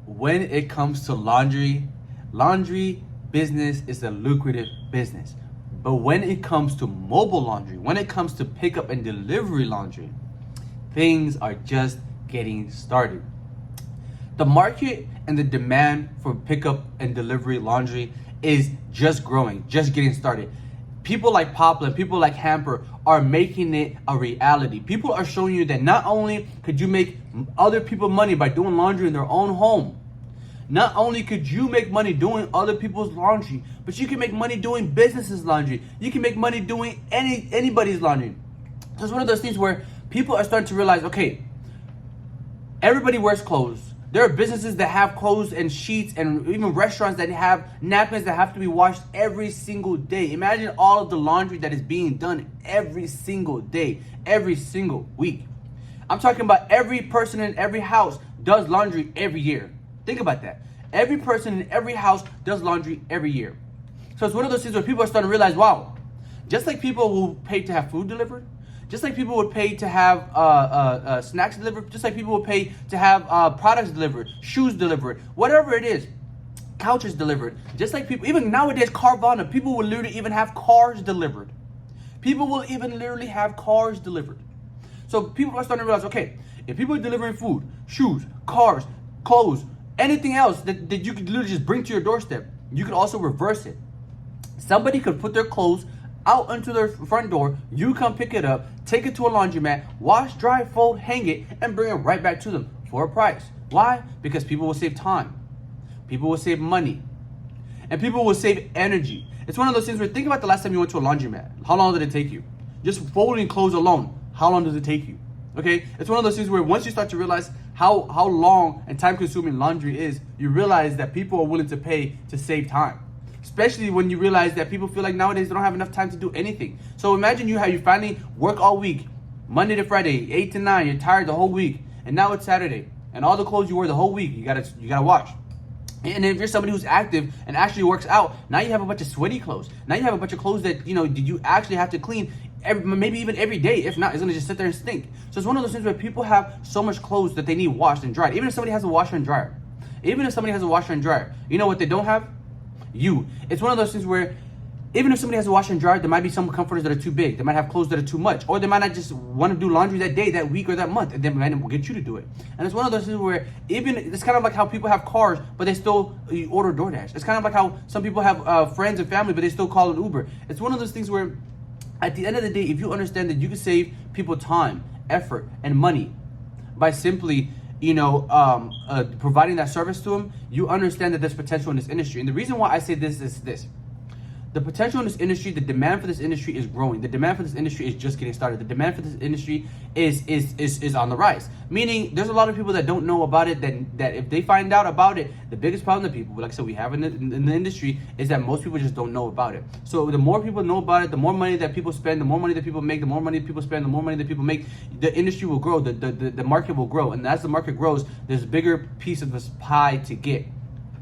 when it comes to laundry business is a lucrative business. But when it comes to mobile laundry, when it comes to pickup and delivery laundry, things are just getting started. The market and the demand for pickup and delivery laundry is just growing, just getting started. People like Poplar, people like Hamper are making it a reality. People are showing you that not only could you make other people money by doing laundry in their own home, not only could you make money doing other people's laundry, but you can make money doing businesses' laundry. You can make money doing anybody's laundry. So it's one of those things where people are starting to realize, okay, everybody wears clothes. There are businesses that have clothes and sheets, and even restaurants that have napkins that have to be washed every single day. Imagine all of the laundry that is being done every single day, every single week. I'm talking about every person in every house does laundry every year. Think about that. Every person in every house does laundry every year. So it's one of those things where people are starting to realize, wow, just like people will pay to have food delivered, just like people would pay to have snacks delivered, just like people would pay to have products delivered, shoes delivered, whatever it is, couches delivered. Just like people, even nowadays, Carvana, people will literally even have cars delivered. People will even literally have cars delivered. So people are starting to realize, okay, if people are delivering food, shoes, cars, clothes, anything else that you could literally just bring to your doorstep, you could also reverse it. Somebody could put their clothes out onto their front door, you come pick it up, take it to a laundromat, wash, dry, fold, hang it, and bring it right back to them for a price. Why? Because people will save time, people will save money, and people will save energy. It's one of those things where think about the last time you went to a laundromat. How long did it take you? Just folding clothes alone, how long does it take you? Okay, it's one of those things where once you start to realize how long and time consuming laundry is, you realize that people are willing to pay to save time. Especially when you realize that people feel like nowadays they don't have enough time to do anything. So imagine you finally work all week, Monday to Friday, 8 to 9, you're tired the whole week, and now it's Saturday, and all the clothes you wore the whole week, you gotta wash. And if you're somebody who's active and actually works out, now you have a bunch of sweaty clothes. Now you have a bunch of clothes that you actually have to clean maybe even every day. If not, it's gonna just sit there and stink. So it's one of those things where people have so much clothes that they need washed and dried. Even if somebody has a washer and dryer, you know what they don't have? You. It's one of those things where even if somebody has a washer and dryer, there might be some comforters that are too big. They might have clothes that are too much, or they might not just want to do laundry that day, that week, or that month, and they might get you to do it. And it's one of those things where even it's kind of like how people have cars, but they still order DoorDash. It's kind of like how some people have friends and family, but they still call an Uber. It's one of those things where at the end of the day, if you understand that you can save people time, effort, and money by simply providing that service to them, you understand that there's potential in this industry. And the reason why I say this is this. The potential in this industry, the demand for this industry is growing. The demand for this industry is just getting started. The demand for this industry is on the rise. Meaning, there's a lot of people that don't know about it, that if they find out about it, the biggest problem that people, like I said, we have in the industry is that most people just don't know about it. So the more people know about it, the more money that people spend, the more money that people make, the more money that people spend, the more money that people make, the industry will grow, the market will grow. And as the market grows, there's a bigger piece of this pie to get.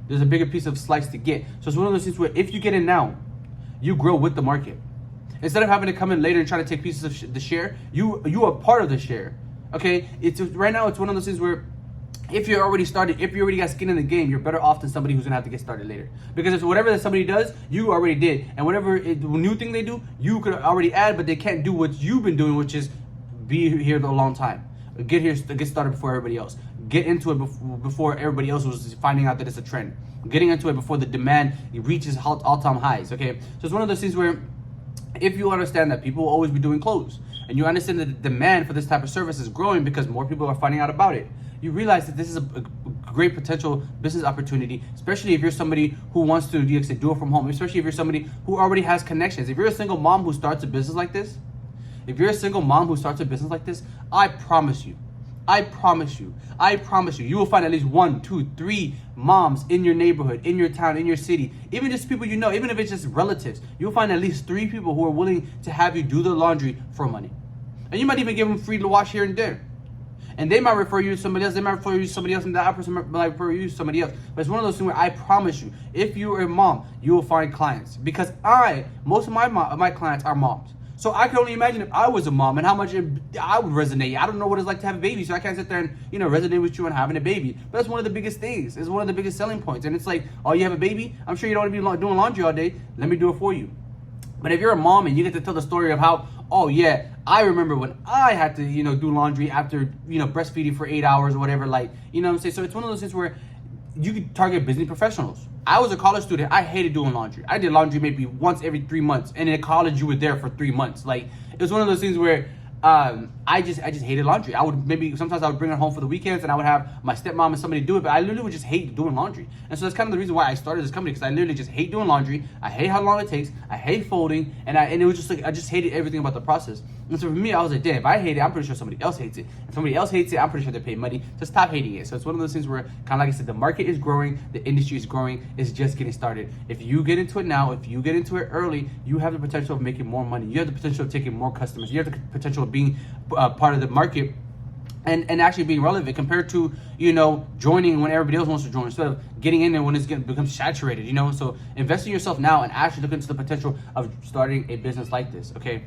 There's a bigger piece of slice to get. So it's one of those things where if you get in now, you grow with the market. Instead of having to come in later and try to take pieces of the share, you are part of the share. Okay, right now it's one of those things where if you already got skin in the game, you're better off than somebody who's gonna have to get started later. Because if whatever that somebody does, you already did, and whatever new thing they do, you could already add, but they can't do what you've been doing, which is be here a long time. Get started before everybody else. Get into it before everybody else was finding out that it's a trend. Getting into it before the demand reaches all-time highs, okay? So it's one of those things where if you understand that people will always be doing clothes, and you understand that the demand for this type of service is growing because more people are finding out about it, you realize that this is a great potential business opportunity, especially if you're somebody who wants to do it from home, especially if you're somebody who already has connections. If you're a single mom who starts a business like this, I promise you, you will find at least 1, 2, 3 moms in your neighborhood, in your town, in your city, even just people you know, even if it's just relatives, you'll find at least 3 people who are willing to have you do the laundry for money. And you might even give them free to wash here and there. And they might refer you to somebody else, and that person might refer you to somebody else. But it's one of those things where I promise you, if you're a mom, you will find clients. Because most of my clients are moms. So I can only imagine if I was a mom and how much I would resonate. I don't know what it's like to have a baby, so I can't sit there and, you know, resonate with you on having a baby. But that's one of the biggest things. It's one of the biggest selling points. And it's like, oh, you have a baby? I'm sure you don't want to be doing laundry all day. Let me do it for you. But if you're a mom and you get to tell the story of how, oh yeah, I remember when I had to, you know, do laundry after, you know, breastfeeding for 8 hours or whatever, like, you know what I'm saying? So it's one of those things where you could target business professionals. I was a college student. I hated doing laundry. I did laundry maybe once every 3 months. And in college, you were there for 3 months. Like, it was one of those things where I just hated laundry. I would sometimes I would bring it home for the weekends and I would have my stepmom and somebody do it, but I literally would just hate doing laundry. And so that's kind of the reason why I started this company, because I literally just hate doing laundry. I hate how long it takes. I hate folding, and it was just like I just hated everything about the process. And so for me, I was like, damn, if I hate it, I'm pretty sure somebody else hates it. If somebody else hates it, I'm pretty sure they're paying money to stop hating it. So it's one of those things where, kind of like I said, the market is growing, the industry is growing, it's just getting started. If you get into it now, if you get into it early, you have the potential of making more money. You have the potential of taking more customers. You have the potential of being part of the market and actually being relevant compared to, you know, joining when everybody else wants to join, instead of getting in there when it's becomes saturated, you know. So invest in yourself now and actually look into the potential of starting a business like this, okay?